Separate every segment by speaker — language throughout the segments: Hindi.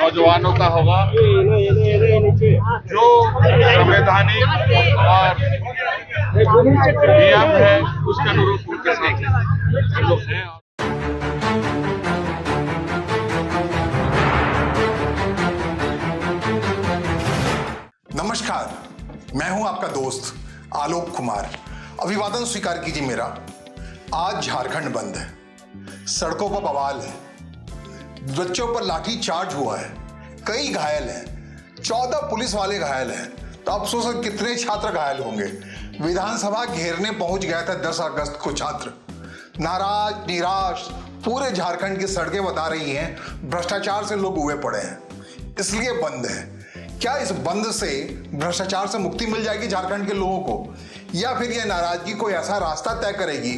Speaker 1: नौजवानों का होगा जो संवैधानिक और नियम है उसके अनुरूप उनके साथ हम लोग हैं।
Speaker 2: नमस्कार, मैं हूं आपका दोस्त आलोक कुमार। अभिवादन स्वीकार कीजिए मेरा। आज झारखंड बंद है, सड़कों पर बवाल है, बच्चों पर लाठी चार्ज हुआ है, कई घायल हैं, 14 पुलिस वाले घायल हैं। तो आप सोचो कितने छात्र घायल होंगे। विधानसभा घेरने पहुंच गया था 10 अगस्त को छात्र। नाराज निराश पूरे झारखंड की सड़कें बता रही हैं भ्रष्टाचार से लोग हुए पड़े हैं, इसलिए बंद है। क्या इस बंद से भ्रष्टाचार से मुक्ति मिल जाएगी झारखंड के लोगों को, या फिर यह नाराजगी कोई ऐसा रास्ता तय करेगी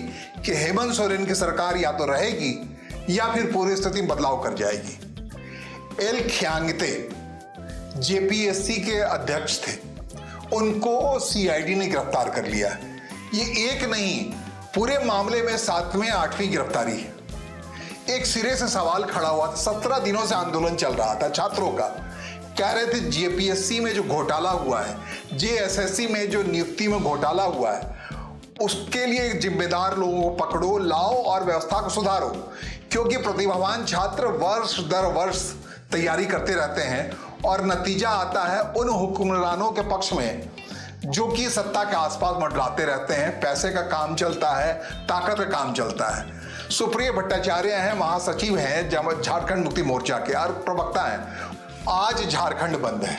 Speaker 2: कि हेमंत सोरेन की सरकार या तो रहेगी या फिर पूरी स्थिति बदलाव कर जाएगी। एल खियांगते जेपीएससी के अध्यक्ष थे, उनको सीआईडी ने गिरफ्तार कर लिया। ये एक नहीं, पूरे मामले में 7वीं 8वीं गिरफ्तारी है। एक सिरे से सवाल खड़ा हुआ था, 17 दिनों से आंदोलन चल रहा था छात्रों का। कह रहे थे जेपीएससी में जो घोटाला हुआ है, जेएसएससी में जो नियुक्ति में घोटाला हुआ है, उसके लिए जिम्मेदार लोगों को पकड़ो, लाओ और व्यवस्था को सुधारो। क्योंकि प्रतिभावान छात्र वर्ष दर वर्ष तैयारी करते रहते हैं और नतीजा आता है उन हुक्मरानों के पक्ष में जो कि सत्ता के आसपास मंडराते रहते हैं। पैसे का काम चलता है, ताकत का काम चलता है। सुप्रिय भट्टाचार्य हैं, महासचिव हैं झारखंड मुक्ति मोर्चा के और प्रवक्ता हैं। आज झारखंड बंद है,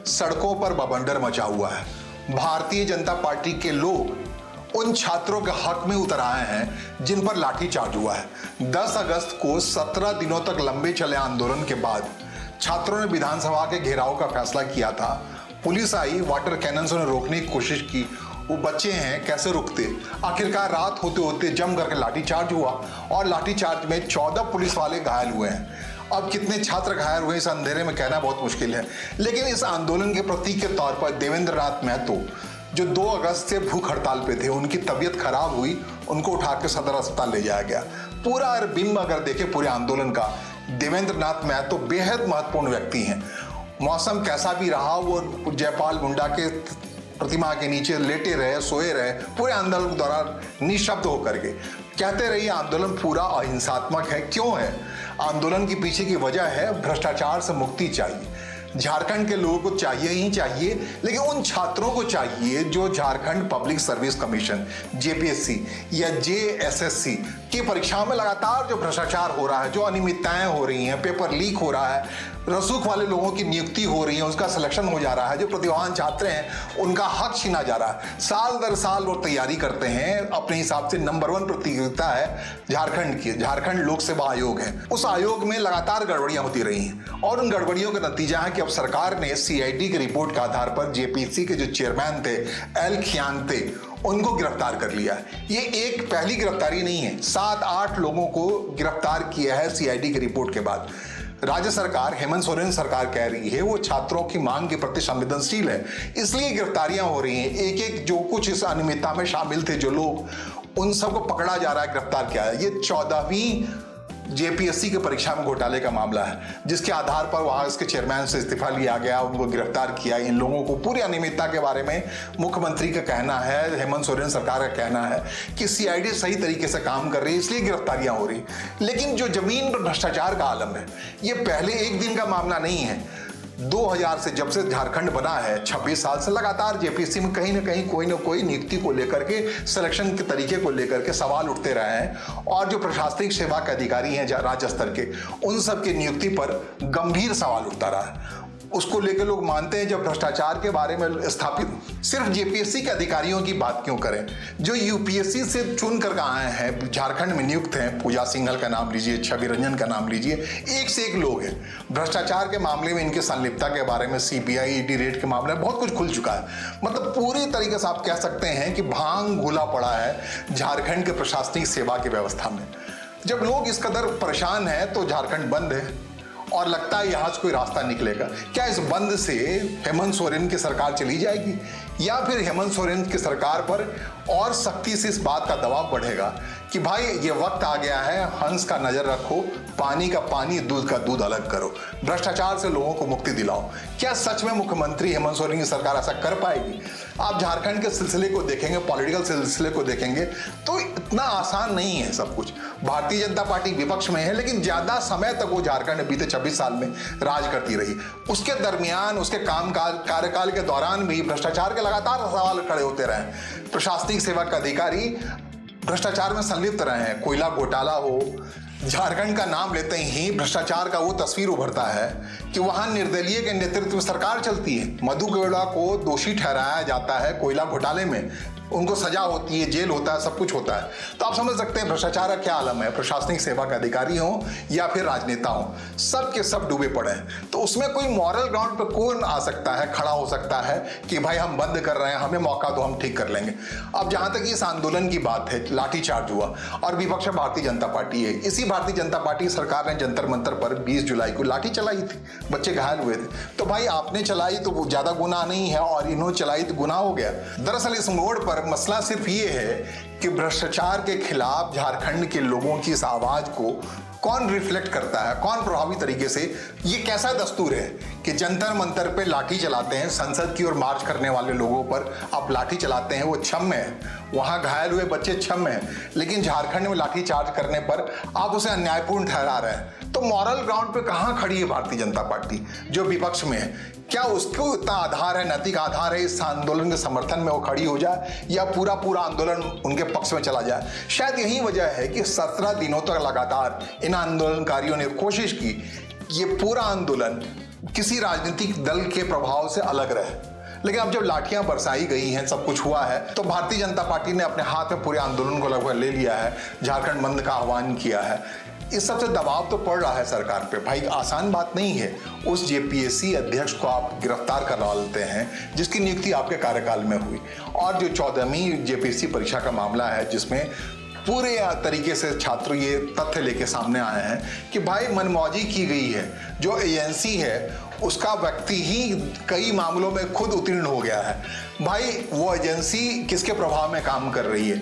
Speaker 2: सड़कों पर बवंडर मचा हुआ है। भारतीय जनता पार्टी के लोग उन छात्रों के हक में उतर आए हैं जिन पर लाठीचार्ज हुआ है। 10 अगस्त को 17 दिनों तक लंबे चले आंदोलन के बाद छात्रों ने विधानसभा के घेराव का फैसला किया था। पुलिस आई, वाटर कैनन से उन्हें रोकने की कोशिश की। वो बच्चे हैं, कैसे रुकते। आखिरकार रात होते होते जम करके लाठीचार्ज हुआ और लाठीचार्ज में 14 पुलिस वाले घायल हुए हैं। अब कितने छात्र घायल हुए इस अंधेरे में कहना बहुत मुश्किल है, लेकिन इस आंदोलन के प्रतीक के तौर पर देवेंद्र नाथ महतो जो 2 अगस्त से भूख हड़ताल पे थे, उनकी तबीयत खराब हुई, उनको उठा के सदर अस्पताल ले जाया गया। पूरा बिंब अगर देखें पूरे आंदोलन का, देवेंद्र नाथ महतो बेहद महत्वपूर्ण व्यक्ति हैं। मौसम कैसा भी रहा, वो जयपाल मुंडा के प्रतिमा के नीचे लेटे रहे, सोए रहे पूरे आंदोलन के दौरान निःशब्द होकर के। कहते रहिए आंदोलन पूरा अहिंसात्मक है। क्यों है? आंदोलन के पीछे की वजह है भ्रष्टाचार से मुक्ति चाहिए। झारखंड के लोगों को चाहिए ही चाहिए, लेकिन उन छात्रों को चाहिए जो Jharkhand public service commission JPSC या जेएसएससी की परीक्षाओं में लगातार जो भ्रष्टाचार हो रहा है, जो अनियमितताएं हो रही हैं, पेपर लीक हो रहा है, रसूख वाले लोगों की नियुक्ति हो रही है, उसका सिलेक्शन हो जा रहा है, जो प्रतिभावान छात्र हैं उनका हक छीना जा रहा है। साल दर साल वो तैयारी करते हैं। अपने हिसाब से नंबर 1 प्रतियोगिता है झारखंड की, झारखंड लोक सेवा आयोग है। उस आयोग में लगातार गड़बड़ियां होती रही हैं और उन गड़बड़ियों का नतीजा है कि अब सरकार ने सीआईडी की रिपोर्ट के आधार पर जेपीएससी के जो चेयरमैन थे एल खियांगते, उनको गिरफ्तार कर लिया। ये एक पहली गिरफ्तारी नहीं है, 7-8 लोगों को गिरफ्तार किया है सीआईडी की रिपोर्ट के बाद। राज्य सरकार, हेमंत सोरेन सरकार कह रही है वो छात्रों की मांग के प्रति संवेदनशील है, इसलिए गिरफ्तारियां हो रही हैं। एक एक जो कुछ इस अनियमितता में शामिल थे जो लोग, उन सबको पकड़ा जा रहा है, गिरफ्तार किया है। ये 14वीं जेपीएससी के परीक्षा में घोटाले का मामला है, जिसके आधार पर वहां इसके चेयरमैन से इस्तीफा लिया गया, उनको गिरफ्तार किया। इन लोगों को पूरी अनियमितता के बारे में मुख्यमंत्री का कहना है, हेमंत सोरेन सरकार का कहना है कि सीआईडी सही तरीके से काम कर रही है, इसलिए गिरफ्तारियां हो रही। लेकिन जो जमीन पर भ्रष्टाचार का आलम है, ये पहले एक दिन का मामला नहीं है। 2000 से जब से झारखंड बना है, 26 साल से लगातार जेपीएससी में कहीं ना कोई नियुक्ति को लेकर के, सिलेक्शन के तरीके को लेकर के सवाल उठते रहे हैं। और जो प्रशासनिक सेवा के अधिकारी हैं राज्य स्तर के, उन सब की नियुक्ति पर गंभीर सवाल उठता रहा है। उसको लेकर लोग मानते हैं जब भ्रष्टाचार के बारे में स्थापित सिर्फ जेपीएससी के अधिकारियों की बात क्यों करें, जो यूपीएससी से चुन कर आए हैं, झारखंड में नियुक्त हैं। पूजा सिंघल का नाम लीजिए, छवि रंजन का नाम लीजिए, एक से एक लोग हैं। भ्रष्टाचार के मामले में इनके संलिप्तता के बारे में सीबीआई ईडी रेड के मामले में बहुत कुछ खुल चुका है। मतलब पूरी तरीके से आप कह सकते हैं कि भांग घुला पड़ा है झारखंड के प्रशासनिक सेवा की व्यवस्था में। जब लोग इस कदर परेशान हैं तो झारखंड बंद है और लगता है यहां से कोई रास्ता निकलेगा। क्या इस बंद से हेमंत सोरेन की सरकार चली जाएगी? या फिर हेमंत सोरेन की सरकार पर और सख्ती से इस बात का दबाव बढ़ेगा कि भाई ये वक्त आ गया है, हंस का नजर रखो, पानी का पानी, दूध का दूध अलग करो, भ्रष्टाचार से लोगों को मुक्ति दिलाओ। क्या सच में मुख्यमंत्री हेमंत सोरेन की सरकार ऐसा कर पाएगी? आप झारखंड के सिलसिले को देखेंगे, पॉलिटिकल सिलसिले को देखेंगे तो इतना आसान नहीं है सब कुछ। भारतीय जनता पार्टी विपक्ष में है, लेकिन ज्यादा समय तक वो झारखंड में बीते 26 साल में राज करती रही। उसके दरमियान, उसके कार्यकाल के दौरान भी भ्रष्टाचार के लगातार सवाल खड़े होते रहे। प्रशासनिक सेवा के अधिकारी भ्रष्टाचार में संलिप्त रहे हैं। कोयला घोटाला हो, झारखंड का नाम लेते ही भ्रष्टाचार का वो तस्वीर उभरता है कि वहां निर्दलीय के नेतृत्व में सरकार चलती है। मधु गेवड़ा को दोषी ठहराया जाता है कोयला घोटाले में, उनको सजा होती है, जेल होता है, सब कुछ होता है। तो आप समझ सकते हैं भ्रष्टाचार का क्या आलम है। प्रशासनिक सेवा के अधिकारी हो या फिर राजनेता हो, सब के सब डूबे पड़े हैं। तो उसमें कोई मॉरल ग्राउंड पर कौन आ सकता है, खड़ा हो सकता है कि भाई हम बंद कर रहे हैं, हमें मौका दो, हम ठीक कर लेंगे। अब जहां तक इस आंदोलन की बात है, लाठीचार्ज हुआ और विपक्ष भारतीय जनता पार्टी है। इसी भारतीय जनता पार्टी सरकार ने जंतर मंतर पर 20 जुलाई को लाठी चलाई थी, बच्चे घायल हुए थे। तो भाई आपने चलाई तो वो ज्यादा गुनाह नहीं है और इन्होंने चलाई तो गुनाह हो गया। दरअसल इस मोड़ पर मसला सिर्फ ये है कि भ्रष्टाचार के खिलाफ झारखंड के लोगों की इस आवाज को कौन रिफ्लेक्ट करता है, कौन प्रभावी तरीके से। ये कैसा दस्तूर है कि जंतर मंतर पे लाठी चलाते हैं, संसद की ओर मार्च करने वाले लोगों पर आप लाठी चलाते हैं, वो क्षम्य है, वहां घायल हुए बच्चे क्षम्य हैं, लेकिन झारखंड में लाठी चार्ज करने पर आप उसे अन्यायपूर्ण ठहरा रहे हैं। तो मॉरल ग्राउंड पे कहां खड़ी है भारतीय जनता पार्टी जो विपक्ष में है? क्या उसको इतना आधार है, नैतिक आधार है इस आंदोलन के समर्थन में वो खड़ी हो जाए या पूरा आंदोलन उनके पक्ष में चला जाए? शायद यही वजह है कि 17 दिनों तक लगातार इन आंदोलनकारियों ने कोशिश की ये पूरा आंदोलन किसी राजनीतिक दल के प्रभाव से अलग रहे। लेकिन अब जब लाठियां बरसाई गई हैं, सब कुछ हुआ है, तो भारतीय जनता पार्टी ने अपने हाथ में पूरे आंदोलन को लगभग ले लिया है, झारखंड बंद का आह्वान किया है। इस सबसे दबाव तो पड़ रहा है सरकार पे। भाई आसान बात नहीं है, उस जेपीएससी अध्यक्ष को आप गिरफ्तार करवा लेते हैं जिसकी नियुक्ति आपके कार्यकाल में हुई, और जो 14वीं जेपीएससी परीक्षा का मामला है जिसमें पूरे तरीके से छात्र ये तथ्य लेके सामने आए हैं कि भाई मनमौजी की गई है। जो एजेंसी है उसका व्यक्ति ही कई मामलों में खुद उत्तीर्ण हो गया है। भाई वो एजेंसी किसके प्रभाव में काम कर रही है?